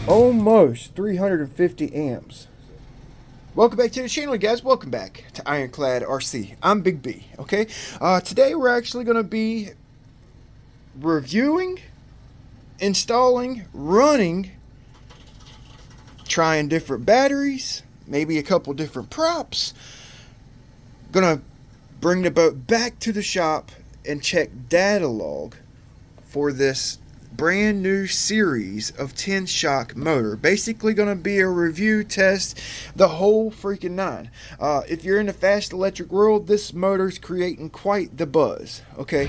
Almost 350 amps. Welcome back to the channel, guys. Welcome back to Ironclad RC. I'm Big B, okay? Today we're actually going to be reviewing, installing, running, trying different batteries, maybe a couple different props. Gonna bring the boat back to the shop and check data log for this brand new series of Tenshock motor. Basically going to be a review, test, the whole freaking nine. If you're in the fast electric world, this motor's creating quite the buzz, okay?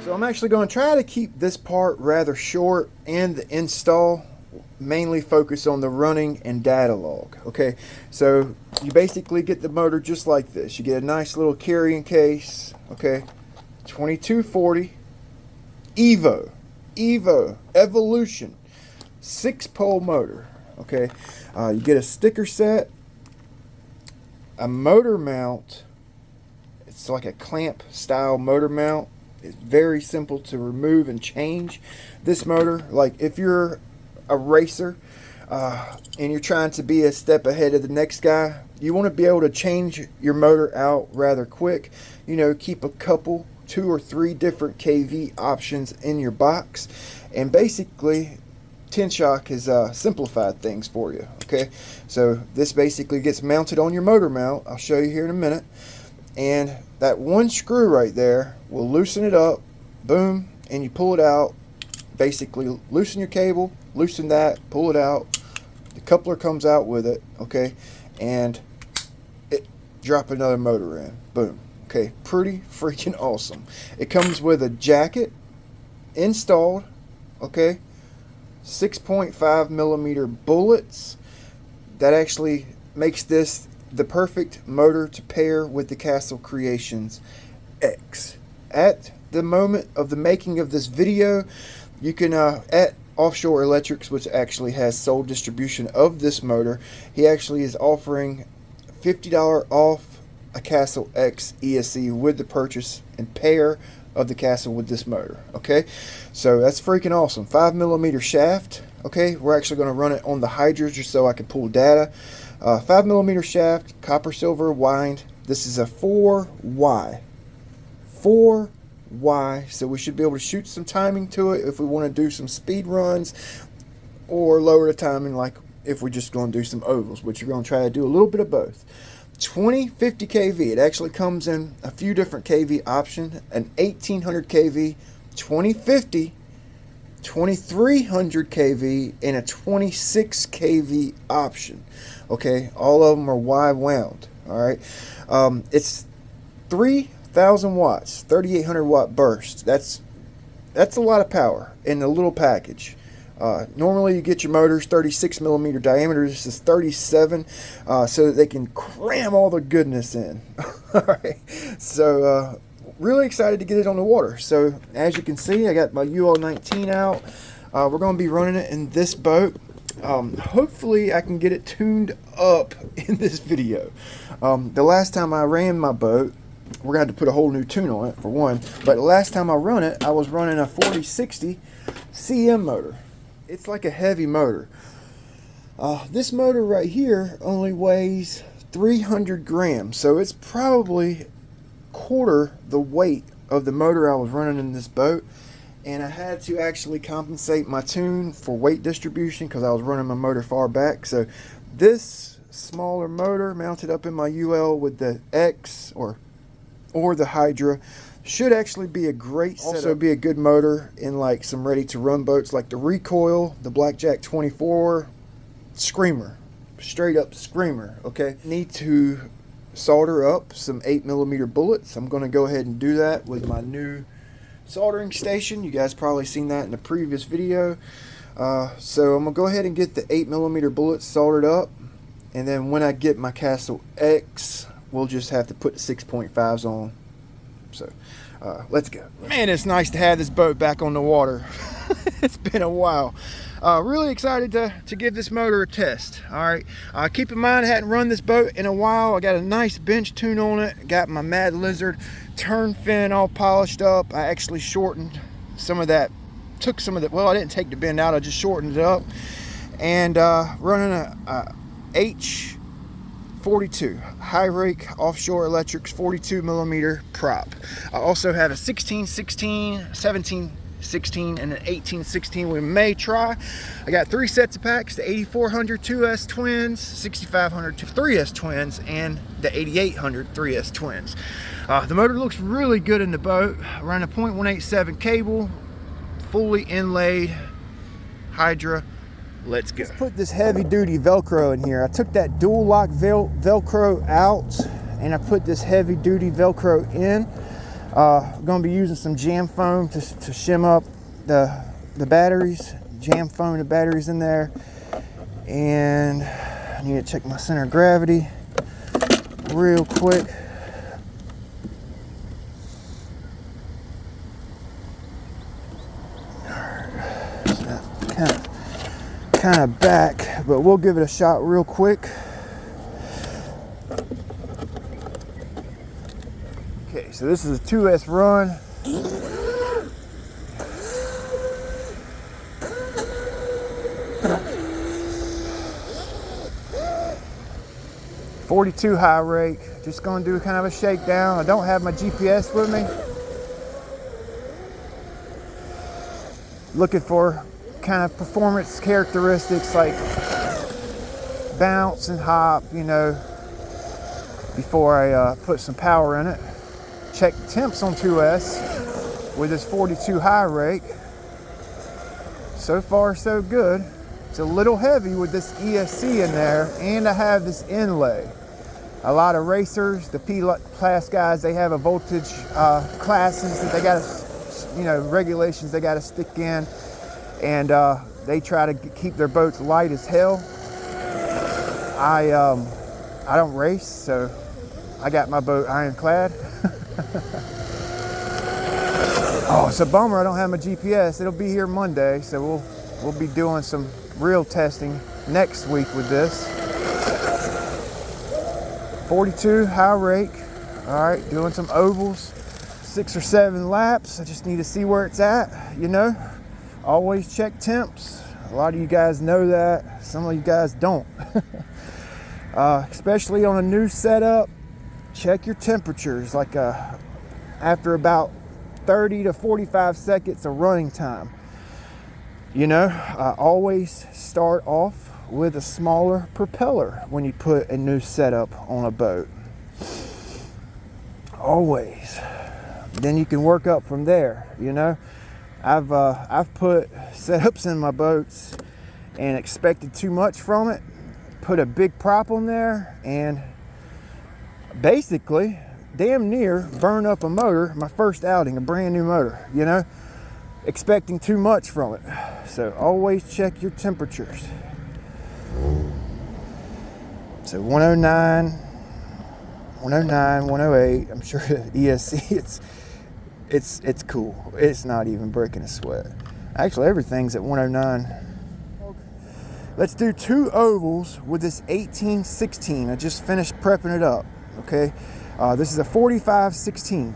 So I'm actually going to try to keep this part rather short and the install mainly focus on the running and data log, okay? So you basically get the motor just like this. You get a nice little carrying case, okay? 2240 EVO Evolution 6-pole motor, okay? You get a sticker set, a motor mount. It's like a clamp style motor mount. It's very simple to remove and change this motor. Like if you're a racer and you're trying to be a step ahead of the next guy, you want to be able to change your motor out rather quick. You know, keep a couple, 2 or 3 different kV options in your box, and basically Tenshock has simplified things for you, okay? So this basically gets mounted on your motor mount. I'll show you here in a minute, and that one screw right there will loosen it up, boom, and you pull it out. Basically loosen your cable, loosen that, pull it out, the coupler comes out with it, okay, and it drop another motor in, boom, okay, pretty freaking awesome. It comes with a jacket installed, okay, 6.5 millimeter bullets. That actually makes this the perfect motor to pair with the Castle Creations X. At the moment of the making of this video, you can, at Offshore Electrics, which actually has sole distribution of this motor, he actually is offering $50 off a Castle X ESC with the purchase and pair of the Castle with this motor, okay? So that's freaking awesome. 5 millimeter shaft, okay? We're actually going to run it on the HYDRA just so I can pull data. 5 millimeter shaft, copper silver wind. This is a 4Y. 4Y, so we should be able to shoot some timing to it if we want to do some speed runs, or lower the timing like if we're just going to do some ovals, which we're going to try to do a little bit of both. 2050 kV. It actually comes in a few different kV options: an 1800 kV, 2050, 2300 kV, and a 26 kV option, okay? All of them are Y wound, all right? It's 3,000 watts, 3,800 watt burst. That's a lot of power in a little package. Normally you get your motors 36 millimeter diameter. This is 37, so that they can cram all the goodness in. All right, so really excited to get it on the water. So as you can see, I got my Ul-19 out. We're going to be running it in this boat. Hopefully I can get it tuned up in this video. The last time I ran my boat, we're going to have to put a whole new tune on it for one, but the last time I run it, I was running a 4060 CM motor. It's like a heavy motor. This motor right here only weighs 300 grams, so it's probably quarter the weight of the motor I was running in this boat. And I had to actually compensate my tune for weight distribution because I was running my motor far back. So this smaller motor mounted up in my UL with the X or the HYDRA should actually be a great setup. Also be a good motor in like some ready to run boats like the Recoil, the Blackjack 24, Screamer, straight up Screamer, okay? Need to solder up some 8mm bullets. I'm going to go ahead and do that with my new soldering station. You guys probably seen that in the previous video. So I'm going to go ahead and get the 8mm bullets soldered up, and then when I get my Castle X, we'll just have to put the 6.5s on. So Let's go. Man, it's nice to have this boat back on the water. It's been a while. Really excited to give this motor a test. All right, keep in mind I hadn't run this boat in a while. I got a nice bench tune on it, got my Mad Lizard turn fin all polished up. I actually shortened some of that, took some of the, well, I didn't take the bend out, I just shortened it up. And running a H42 high rake offshore electrics 42 millimeter prop. I also have a 16-16, 17-16, and an 18-16 we may try. I got 3 sets of packs, the 8400 2S twins, 6500 3S twins, and the 8800 3S twins. The motor looks really good in the boat. I run a .187 cable, fully inlaid HYDRA. Let's go. Let's put this heavy duty Velcro in here. I took that dual lock Velcro out and I put this heavy duty Velcro in. I'm going to be using some jam foam to shim up the batteries, jam foam the batteries in there. And I need to check my center of gravity real quick. Kind of back, but we'll give it a shot real quick. Okay, so this is a 2S run. .42 high rake. Just gonna do kind of a shakedown. I don't have my GPS with me. Looking for kind of performance characteristics like bounce and hop, you know, before I put some power in it. Check temps on 2S with this 42 high rake. So far so good. It's a little heavy with this ESC in there, and I have this inlay. A lot of racers, the P-class guys, they have a voltage classes that they got to, you know, regulations they got to stick in. And they try to keep their boats light as hell. I don't race, so I got my boat ironclad. Oh, it's a bummer I don't have my GPS. It'll be here Monday, so we'll be doing some real testing next week with this. 42 high rake. All right, doing some ovals, 6 or 7 laps. I just need to see where it's at, you know. Always check temps. A lot of you guys know that. Some of you guys don't. Especially on a new setup, check your temperatures. Like after about 30 to 45 seconds of running time. You know, always start off with a smaller propeller when you put a new setup on a boat. Always. Then you can work up from there, you know. I've put setups in my boats and expected too much from it. Put a big prop on there and basically damn near burn up a motor, my first outing, a brand new motor, you know, expecting too much from it. So always check your temperatures. So 109, 109, 108, I'm sure ESC, it's cool. It's not even breaking a sweat. Actually, everything's at 109. Let's do 2 ovals with this 18-16. I just finished prepping it up, okay? This is a 45-16.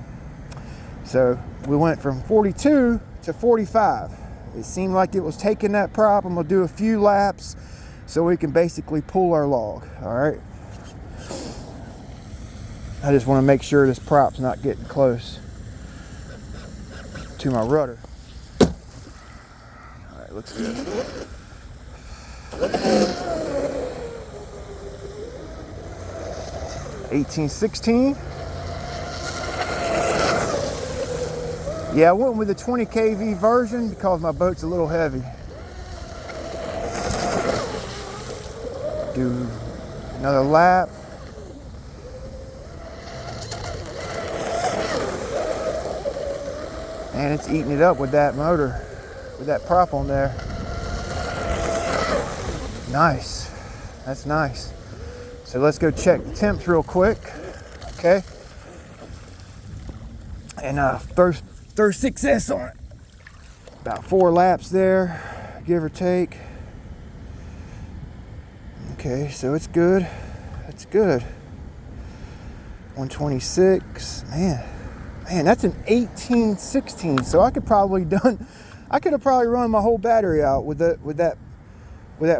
So we went from 42 to 45. It seemed like it was taking that prop. I'm gonna do a few laps so we can basically pull our log, all right? I just wanna make sure this prop's not getting close to my rudder. All right, looks good. $18.16. Yeah, I went with the 20 kV version because my boat's a little heavy. Do another lap. And it's eating it up with that motor, with that prop on there. Nice, that's nice. So let's go check the temps real quick, okay? and throw 6S on it. About 4 laps there, give or take. Okay, so it's good. It's good. 126. Man, that's an 1816. So I could have probably run my whole battery out with that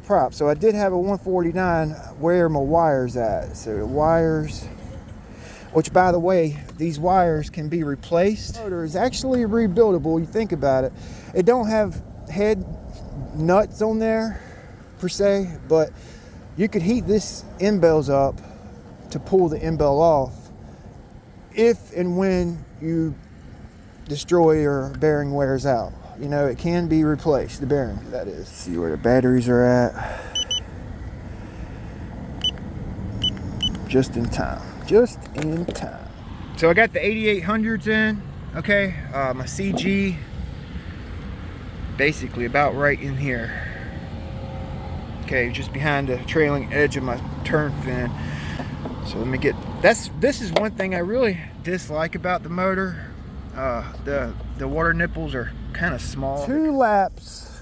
prop. So I did have a 149 where my wires at. So the wires, which by the way, these wires can be replaced. The motor is actually rebuildable. You think about it. It don't have head nuts on there per se, but you could heat this end bells up to pull the end bell off if and when you destroy your bearing wears out. You know, it can be replaced, the bearing, that is. See where the batteries are at. Just in time, just in time. So I got the 8800s in, okay? My CG, basically about right in here. Okay, just behind the trailing edge of my turn fin. So let me get, this is one thing I really dislike about the motor. The water nipples are kind of small. 2 laps,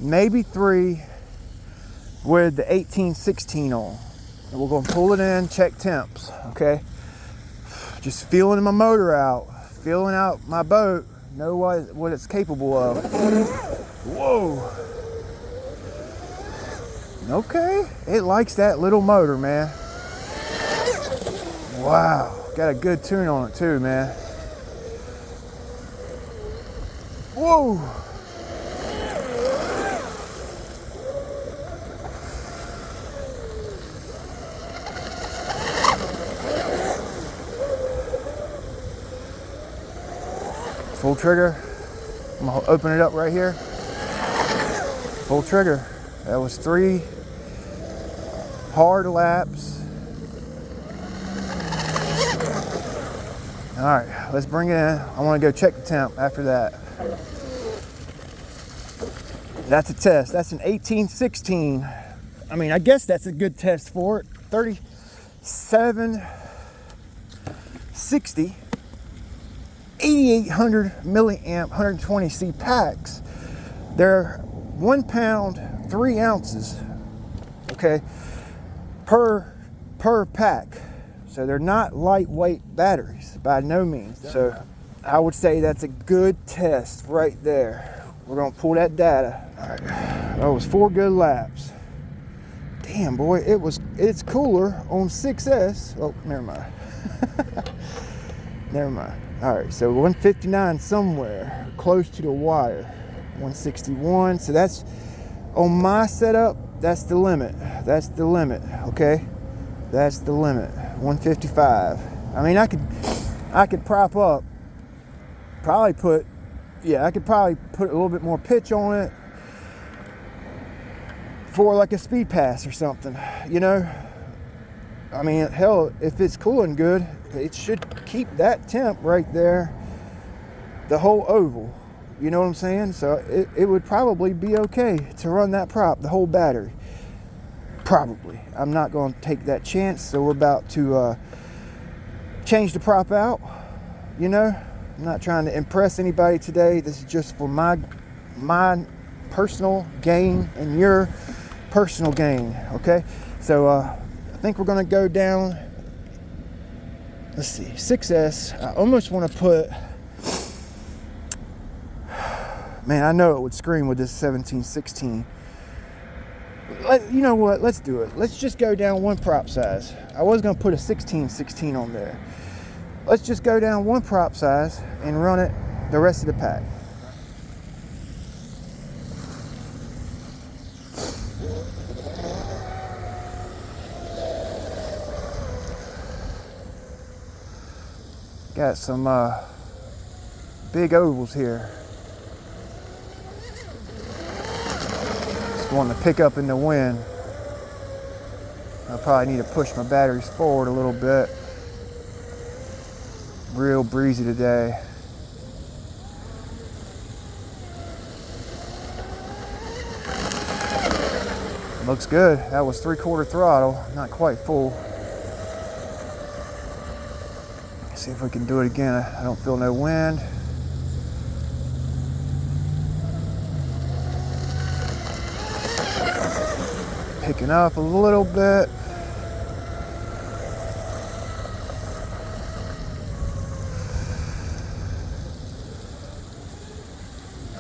maybe 3, with the 1816 on. And we're gonna pull it in, check temps, okay? Just feeling my motor out, feeling out my boat, know what it's capable of. Whoa. Okay, it likes that little motor, man. Wow, got a good tune on it too, man. Whoa. Full trigger. I'm gonna open it up right here. Full trigger. That was 3 hard laps. All right, let's bring it in. I want to go check the temp after that. That's a test. That's an 1816. I mean, I guess that's a good test for it. 3760, 8800 milliamp, 120C packs. They're 1 pound, 3 ounces, okay, per pack. So they're not lightweight batteries by no means. So I would say that's a good test right there. We're gonna pull that data. All right, that was 4 good laps. Damn, boy, it's cooler on 6S. Oh, never mind. Never mind. All right, so 159 somewhere close to the wire. 161. So that's on my setup. That's the limit. That's the limit. Okay, that's the limit. 155. I mean, I could prop up. I could probably put a little bit more pitch on it for like a speed pass or something, you know. I mean, hell, if it's cooling good, it should keep that temp right there, the whole oval. You know what I'm saying? So it would probably be okay to run that prop, the whole battery. Probably. I'm not going to take that chance, so we're about to change the prop out, you know. I'm not trying to impress anybody today. This is just for my personal gain and your personal gain, okay? So I think we're going to go down, let's see, 6S. I almost want to put, man, I know it would scream with this 1716. You know what? Let's do it. Let's just go down 1 prop size. I was going to put a 1616 on there. Let's just go down 1 prop size and run it the rest of the pack. Got some big ovals here. Just wanting to pick up in the wind. I probably need to push my batteries forward a little bit. Real breezy today. Looks good. That was 3/4 throttle, not quite full. see if we can do it again. I don't feel no wind. Picking up a little bit.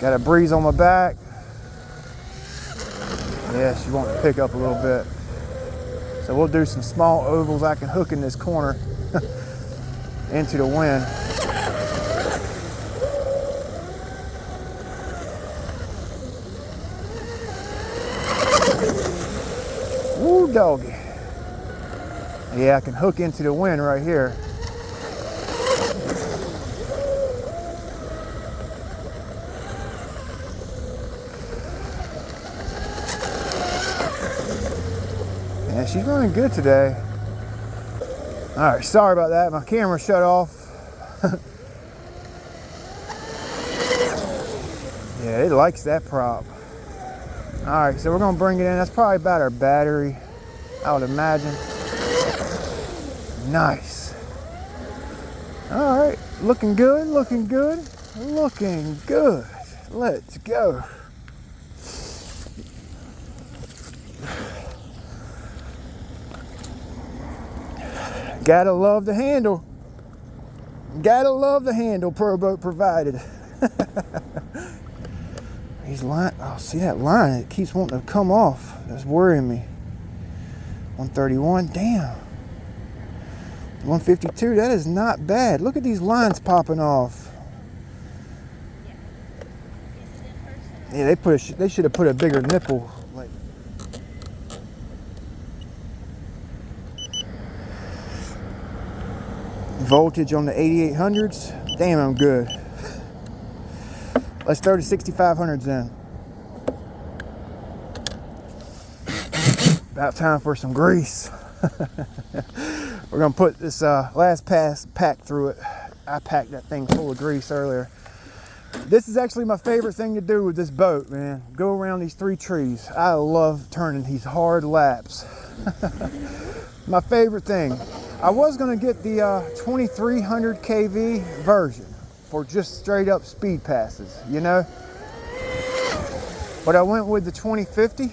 Got a breeze on my back. Yeah, she wanting to pick up a little bit. So we'll do some small ovals I can hook in this corner into the wind. Woo, doggy. Yeah, I can hook into the wind right here. Yeah, she's running good today. All right, sorry about that. My camera shut off. Yeah, it likes that prop. All right, so we're gonna bring it in. That's probably about our battery, I would imagine. Nice. All right, looking good, looking good, looking good. Let's go. Gotta love the handle. Gotta love the handle Proboat provided. These line, oh, see that line? It keeps wanting to come off. That's worrying me. 131, damn. 152, that is not bad. Look at these lines popping off. Yeah, they should have put a bigger nipple. Like, voltage on the 8800s. Damn, I'm good. Let's throw the 6500s in. About time for some grease. We're gonna put this last pass pack through it. I packed that thing full of grease earlier. This is actually my favorite thing to do with this boat, man. Go around these 3 trees. I love turning these hard laps. My favorite thing. I was gonna get the 2300 kV version for just straight up speed passes, you know? But I went with the 2050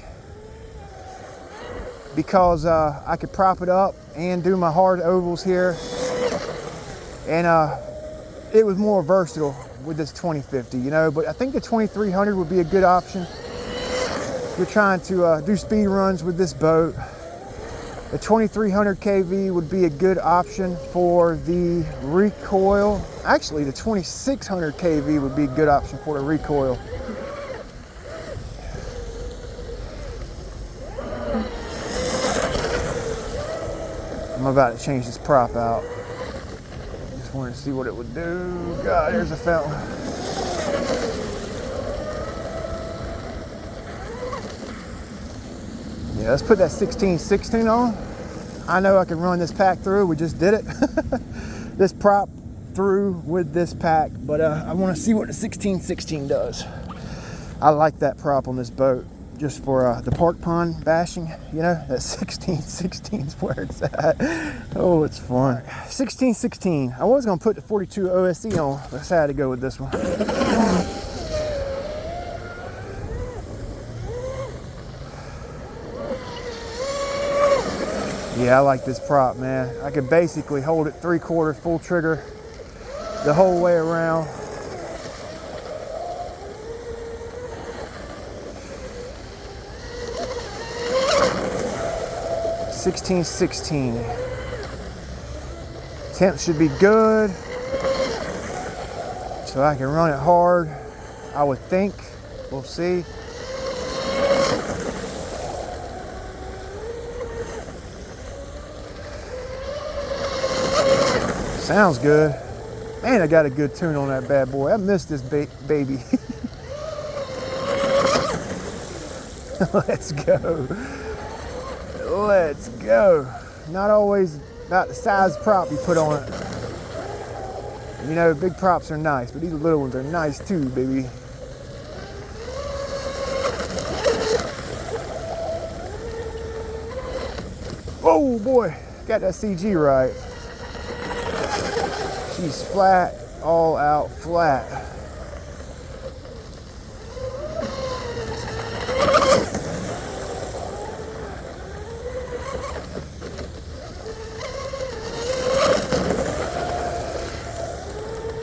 because I could prop it up and do my hard ovals here. And it was more versatile with this 2050, you know? But I think the 2300 would be a good option if you're trying to do speed runs with this boat. The 2300 kV would be a good option for the recoil. Actually, the 2600 kV would be a good option for the recoil. I'm about to change this prop out. Just wanted to see what it would do. God, there's a fountain. Yeah, let's put that 1616 on. I know I can run this pack through. We just did it. This prop through with this pack, but I want to see what the 1616 does. I like that prop on this boat just for the park pond bashing. You know, that 1616 is where it's at. Oh, it's fun. 1616. I was going to put the 42 OSE on, but I decided to go with this one. Yeah, I like this prop, man. I could basically hold it 3/4 full trigger the whole way around. $16.16. Temp should be good, so I can run it hard, I would think. We'll see. Sounds good. Man, I got a good tune on that bad boy. I missed this baby. Let's go. Let's go. Not always about the size prop you put on it. You know, big props are nice, but these little ones are nice too, baby. Oh boy, got that CG right. she's flat, all out flat.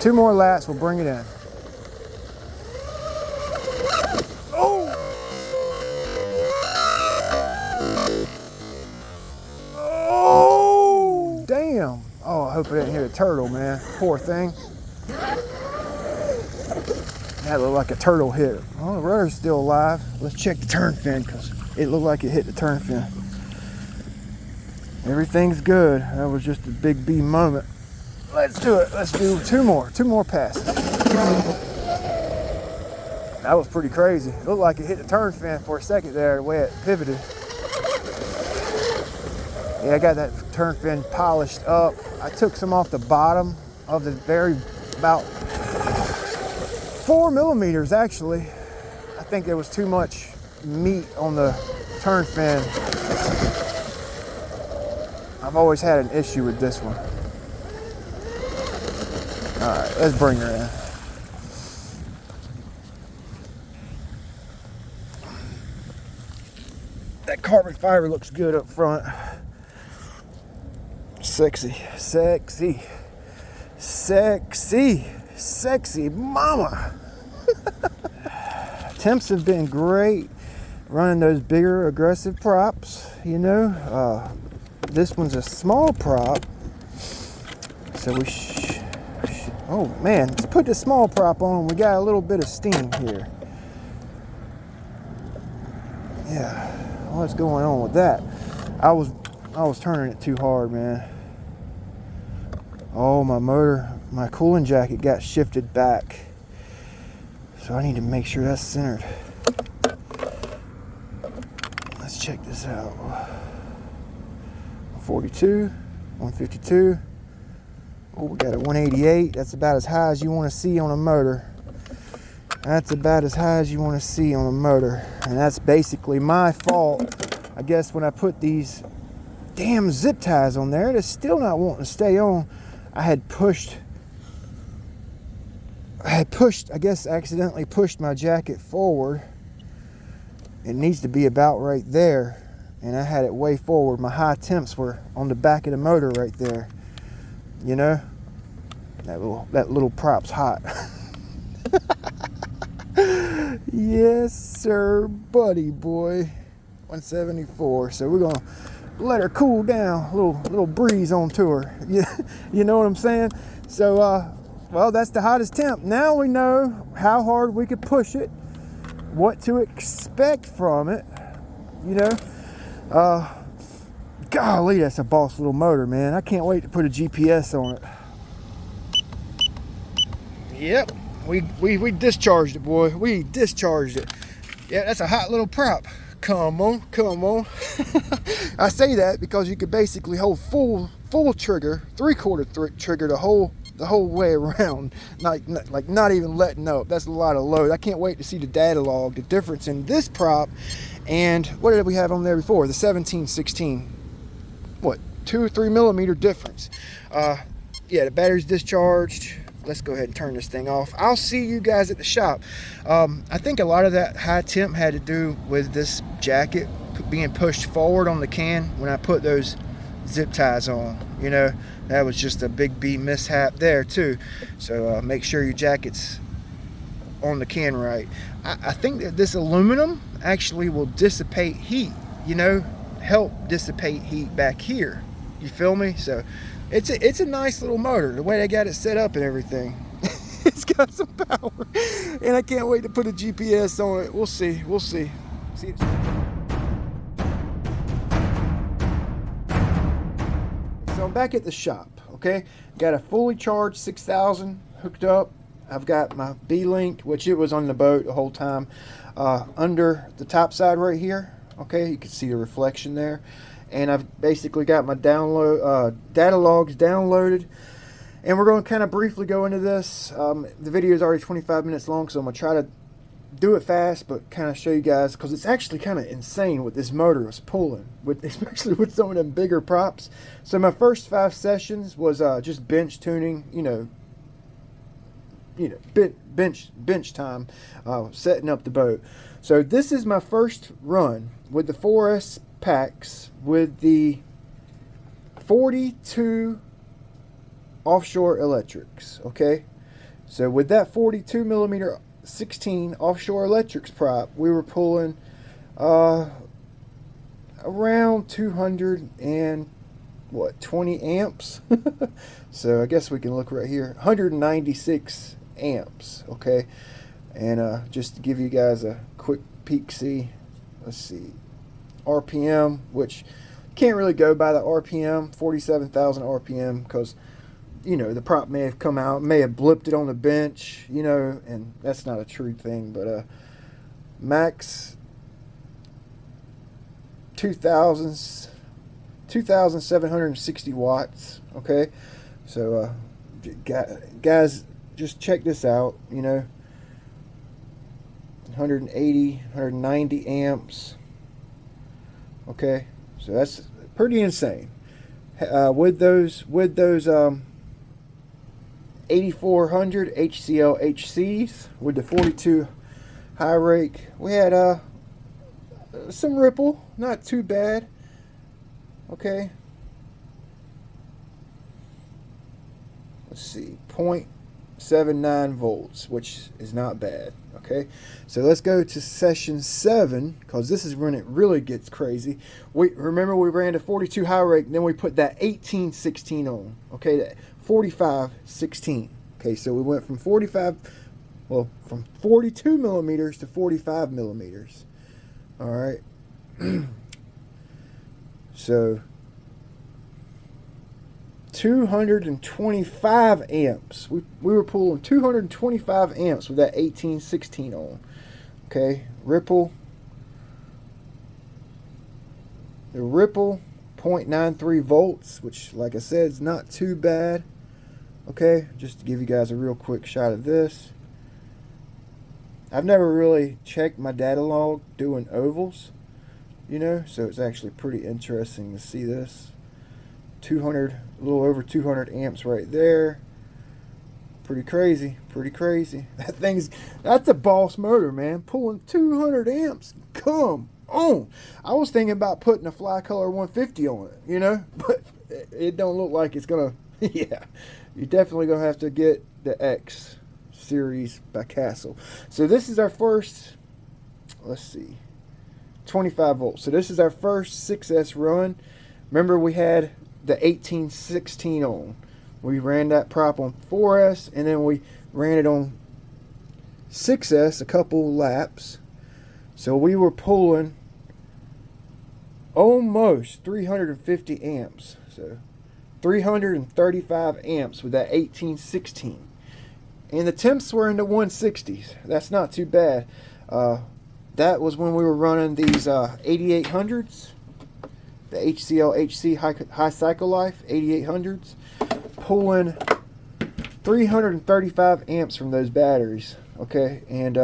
Two more laps will bring it in. Oh! Oh! Damn! Oh, I hope I didn't hit a turtle, man. Poor thing. That looked like a turtle hit it. Oh, the rudder's still alive. Let's check the turn fin because it looked like it hit the turn fin. Everything's good. That was just a big B moment. Let's do it. Let's do two more passes. That was pretty crazy. It looked like it hit the turn fin for a second there, the way it pivoted. Yeah, I got that turn fin polished up. I took some off the bottom of the about 4 millimeters actually. I think there was too much meat on the turn fin. I've always had an issue with this one. All right, let's bring her in. That carbon fiber looks good up front. Sexy, sexy, sexy, sexy mama. Temps have been great running those bigger aggressive props, you know. This one's a small prop, so we oh man, let's put the small prop on. We got a little bit of steam here. Yeah, what's going on with that? I was turning it too hard, man. Oh, my motor, my cooling jacket got shifted back. So I need to make sure that's centered. Let's check this out. 42, 152. Oh, we got a 188. That's about as high as you want to see on a motor. That's about as high as you want to see on a motor. And that's basically my fault. I guess when I put these damn zip ties on there, it's still not wanting to stay on. I guess accidentally pushed my jacket forward. It needs to be about right there. And I had it way forward. My high temps were on the back of the motor right there. You know, that little prop's hot. Yes, sir, buddy boy. 174. So we're gonna let her cool down. Little breeze onto her. You know what I'm saying? So, well, that's the hottest temp. Now we know how hard we could push it, what to expect from it. You know, golly, that's a boss little motor, man. I can't wait to put a GPS on it. Yep, we discharged it, boy. We discharged it. Yeah, that's a hot little prop. Come on, come on. I say that because you could basically hold full trigger, 3/4 trigger the whole way around, like not even letting up. That's a lot of load. I can't wait to see the data log, the difference in this prop and what did we have on there before? The 17-16. What, 2 or 3 millimeter difference. Yeah, the battery's discharged. Let's go ahead and turn this thing off. I'll see you guys at the shop. I think a lot of that high temp had to do with this jacket being pushed forward on the can when I put those zip ties on. You know, that was just a big B mishap there too. So make sure your jacket's on the can right. I think that this aluminum actually will dissipate heat, you know, help dissipate heat back here. You feel me? So it's a nice little motor, the way they got it set up and everything. It's got some power, and I can't wait to put a GPS on it. We'll see. See. So I'm back at the shop. Okay, got a fully charged 6000 hooked up. I've got my B-Link, which it was on the boat the whole time, under the top side right here. Okay, you can see the reflection there. And I've basically got my data logs downloaded. And we're going to kind of briefly go into this. The video is already 25 minutes long, so I'm going to try to do it fast, but kind of show you guys, because it's actually kind of insane what this motor is pulling, with especially with some of them bigger props. So my first 5 sessions was just bench tuning, bench time, setting up the boat. So this is my first run with the 4S packs with the 42 offshore electrics. Okay, so with that 42 millimeter 16 offshore electrics prop, we were pulling around 220 amps. So I guess we can look right here, 196 amps. Okay, and just to give you guys a quick peek, see, let's see, RPM, which can't really go by the RPM, 47,000 RPM, because the prop may have come out, may have blipped it on the bench, and that's not a true thing. But max 2,760 watts. Okay, so guys, just check this out. 180, 190 amps. Okay, so that's pretty insane. With those 8400 HCL-HCs with the 42 high rake, we had some ripple, not too bad. Okay, let's see, 0.79 volts, which is not bad. Okay, so let's go to session 7, because this is when it really gets crazy. Remember we ran to 42 high rake, and then we put that 1816 on. Okay, that 4516. Okay, so we went from 42 millimeters to 45 millimeters. All right. So 225 amps. We were pulling 225 amps with that 1816 on. Okay, ripple. The ripple 0.93 volts, which, like I said, is not too bad. Okay, just to give you guys a real quick shot of this. I've never really checked my data log doing ovals, so it's actually pretty interesting to see this. 200, a little over 200 amps right there. Pretty crazy, pretty crazy. That's a boss motor, man. Pulling 200 amps. Come on. I was thinking about putting a Fly Color 150 on it, but it don't look like it's gonna. Yeah, you're definitely gonna have to get the X series by Castle. So this is our first, let's see, 25 volts. So this is our first 6S run. Remember, we had the 1816 on. We ran that prop on 4S, and then we ran it on 6S a couple laps. So we were pulling almost 350 amps. So 335 amps with that 1816. And the temps were in the 160s. That's not too bad. That was when we were running these 8800s. The HCL-HC high cycle life 8800s, pulling 335 amps from those batteries. Okay, and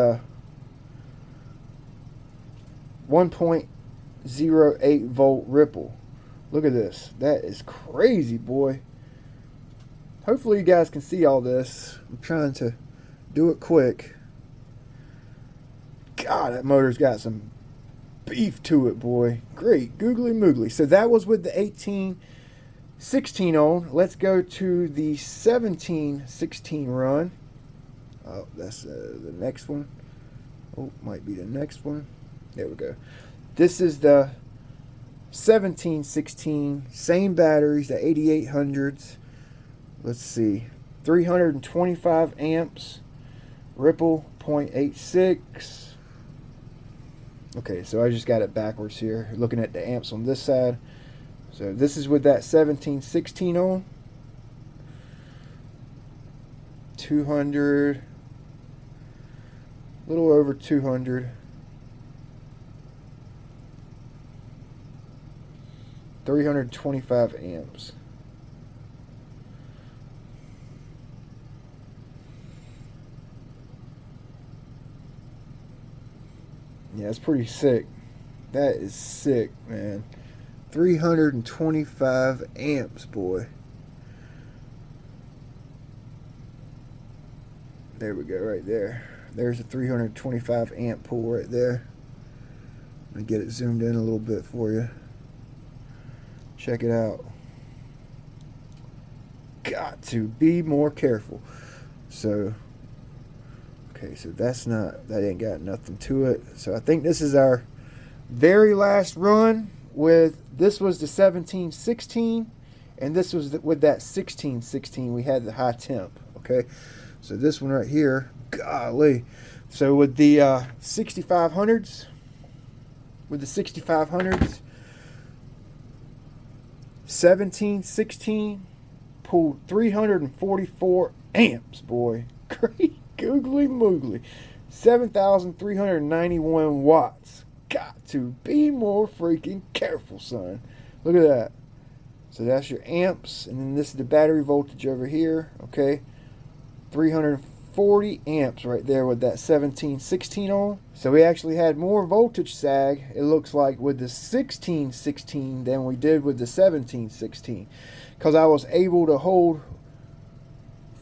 1.08 volt ripple. Look at this. That is crazy, boy. Hopefully you guys can see all this. I'm trying to do it quick. God, that motor's got some beef to it, boy. Great googly moogly. So that was with the 1816 on. Let's go to the 1716 run. Oh, that's the next one. Oh, might be the next one. There we go. This is the 1716, same batteries, the 8800s. Let's see, 325 amps, ripple 0.86. Okay, so I just got it backwards here, looking at the amps on this side. So this is with that 1716 on. 200, a little over 200. 325 amps. Yeah, it's pretty sick. That is sick, man. 325 amps, boy. There we go, right there. There's a 325 amp pull right there. Let me get it zoomed in a little bit for you. Check it out. Got to be more careful. So, okay, so that ain't got nothing to it. So I think this is our very last run with, this was the 1716, and this was with that 1616 we had the high temp, okay? So this one right here, golly. So with the 6500s, with the 6500s, 1716 pulled 344 amps, boy. Great googly moogly. 7,391 watts. Got to be more freaking careful, son. Look at that. So that's your amps, and then this is the battery voltage over here, okay? 340 amps right there with that 1716 on. So we actually had more voltage sag, it looks like, with the 1616 than we did with the 1716, because I was able to hold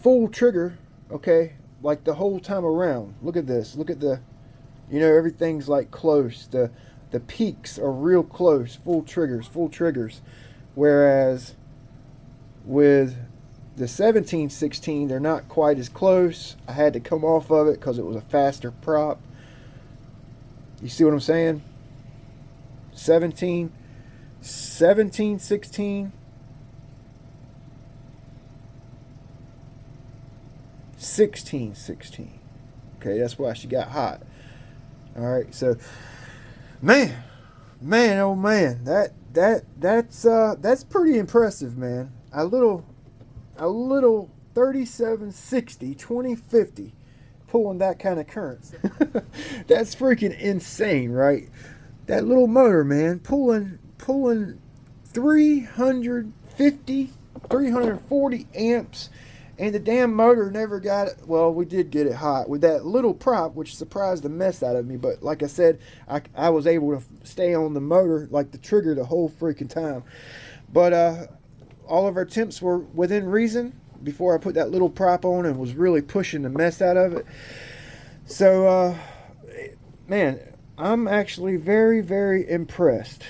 full trigger, okay, like the whole time around. Look at this. Look at the, you know, everything's like close. The peaks are real close. Full triggers. Whereas with the 1716, they're not quite as close. I had to come off of it because it was a faster prop. You see what I'm saying? 17, 16. 16. Okay, that's why she got hot. All right, so man, oh man, that's pretty impressive, man. A little 3760 2050 pulling that kind of current. That's freaking insane, right? That little motor, man, pulling 340 amps. And the damn motor never got it. Well, we did get it hot with that little prop, which surprised the mess out of me. But like I said, I was able to stay on the motor, like the trigger, the whole freaking time. But all of our temps were within reason before I put that little prop on and was really pushing the mess out of it. So, man, I'm actually very, very impressed.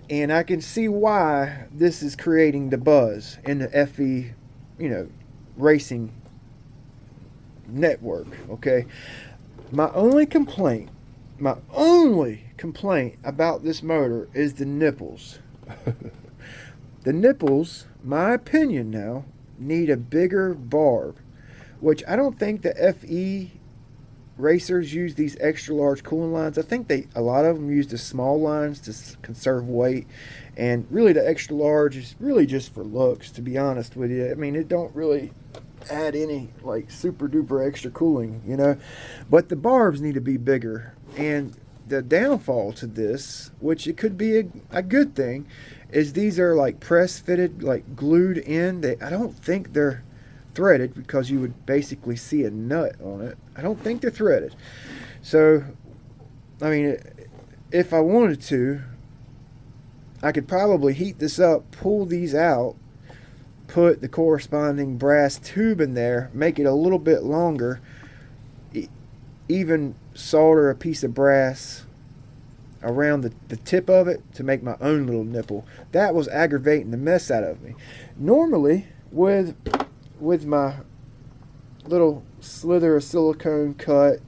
And I can see why this is creating the buzz in the FE, you know, racing network, okay? My only complaint about this motor is the nipples. The nipples, my opinion now, need a bigger barb, which I don't think the FE racers use these extra large cooling lines. I think a lot of them use the small lines to conserve weight, and really the extra large is really just for looks, to be honest with you. I mean, it don't really add any like super duper extra cooling, you know, but the barbs need to be bigger. And the downfall to this, which it could be a good thing, is these are like press fitted, like glued in. I don't think they're threaded, because you would basically see a nut on it. I don't think they're threaded. So I mean, if I wanted to, I could probably heat this up, pull these out, put the corresponding brass tube in there, make it a little bit longer, even solder a piece of brass around the tip of it to make my own little nipple. That was aggravating the mess out of me. Normally, with my little slither of silicone cut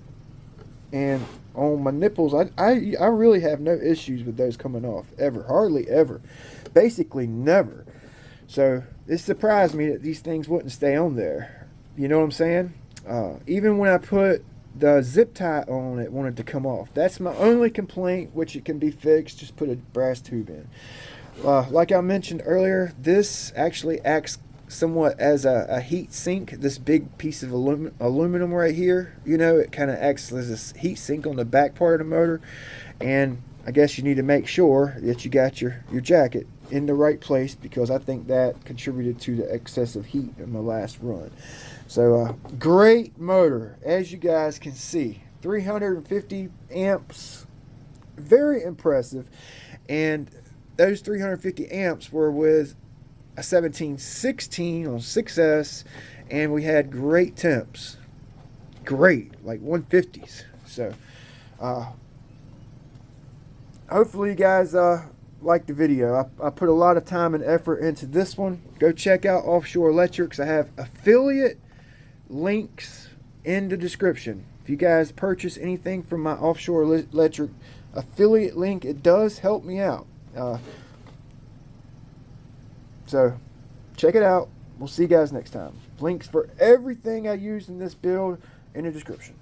and on my nipples, I really have no issues with those coming off, ever. Hardly ever. Basically never. So it surprised me that these things wouldn't stay on there. You know what I'm saying? Even when I put the zip tie on, it wanted to come off. That's my only complaint, which it can be fixed. Just put a brass tube in. Like I mentioned earlier, this actually acts somewhat as a heat sink. This big piece of aluminum right here, you know, it kind of acts as a heat sink on the back part of the motor. And I guess you need to make sure that you got your jacket in the right place, because I think that contributed to the excessive heat in my last run. So great motor, as you guys can see. 350 amps, very impressive. And those 350 amps were with a 1716 on 6S, and we had great temps. Great, like 150s. So, hopefully you guys like the video. I put a lot of time and effort into this one. Go check out Offshore Electrics. I have affiliate links in the description. If you guys purchase anything from my Offshore Electric affiliate link, it does help me out. So check it out. We'll see you guys next time. Links for everything I used in this build in the description.